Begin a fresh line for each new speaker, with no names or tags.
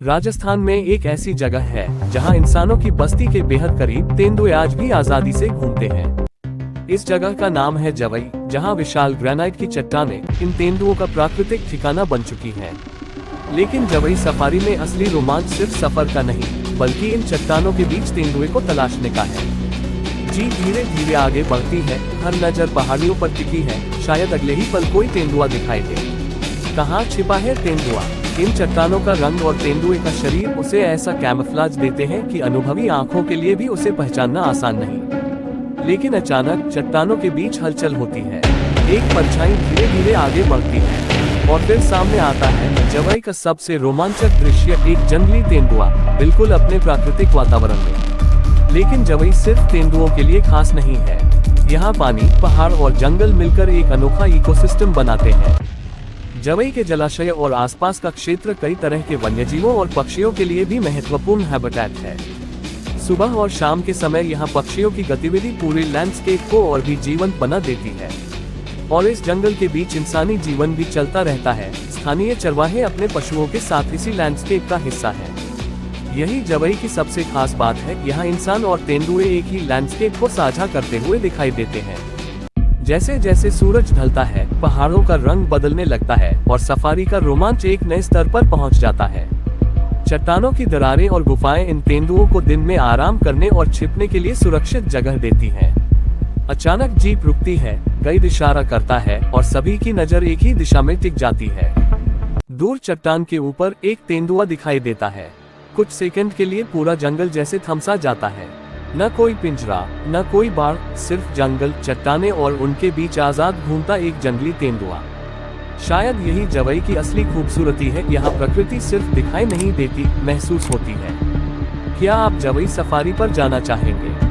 राजस्थान में एक ऐसी जगह है जहां इंसानों की बस्ती के बेहद करीब तेंदुए आज भी आजादी से घूमते हैं। इस जगह का नाम है जवई, जहां विशाल ग्रेनाइट की चट्टानें इन तेंदुओं का प्राकृतिक ठिकाना बन चुकी हैं। लेकिन जवई सफारी में असली रोमांच सिर्फ सफर का नहीं, बल्कि इन चट्टानों के बीच तेंदुए को तलाशने का है। जीप धीरे धीरे आगे बढ़ती है, हर नजर पहाड़ियों पर टिकी है, शायद अगले ही पल कोई तेंदुआ दिखाई दे। कहाँ छिपा है तेंदुआ? इन चट्टानों का रंग और तेंदुए का शरीर उसे ऐसा कैमोफ्लेज देते हैं कि अनुभवी आंखों के लिए भी उसे पहचानना आसान नहीं। लेकिन अचानक चट्टानों के बीच हलचल होती है, एक परछाई धीरे धीरे आगे बढ़ती है और फिर सामने आता है जवई का सबसे रोमांचक दृश्य, एक जंगली तेंदुआ बिल्कुल अपने प्राकृतिक वातावरण में। लेकिन जवई सिर्फ तेंदुओं के लिए खास नहीं है। यहाँ पानी, पहाड़ और जंगल मिलकर एक अनोखा इकोसिस्टम बनाते हैं। जवई के जलाशय और आसपास का क्षेत्र कई तरह के वन्यजीवों और पक्षियों के लिए भी महत्वपूर्ण हैबिटेट है। सुबह और शाम के समय यहाँ पक्षियों की गतिविधि पूरे लैंडस्केप को और भी जीवंत बना देती है। और इस जंगल के बीच इंसानी जीवन भी चलता रहता है। स्थानीय चरवाहे अपने पशुओं के साथ इसी लैंडस्केप का हिस्सा है। यही जवई की सबसे खास बात है, यहाँ इंसान और तेंदुए एक ही लैंडस्केप को साझा करते हुए दिखाई देते हैं। जैसे जैसे सूरज ढलता है, पहाड़ों का रंग बदलने लगता है और सफारी का रोमांच एक नए स्तर पर पहुंच जाता है। चट्टानों की दरारें और गुफाएं इन तेंदुओं को दिन में आराम करने और छिपने के लिए सुरक्षित जगह देती हैं। अचानक जीप रुकती है, गाइड इशारा करता है और सभी की नजर एक ही दिशा में टिक जाती है। दूर चट्टान के ऊपर एक तेंदुआ दिखाई देता है। कुछ सेकंड के लिए पूरा जंगल जैसे थमसा जाता है। न कोई पिंजरा, न कोई बाड़, सिर्फ जंगल, चट्टानें और उनके बीच आजाद घूमता एक जंगली तेंदुआ। शायद यही जवई की असली खूबसूरती है, यहाँ प्रकृति सिर्फ दिखाई नहीं देती, महसूस होती है। क्या आप जवई सफारी पर जाना चाहेंगे?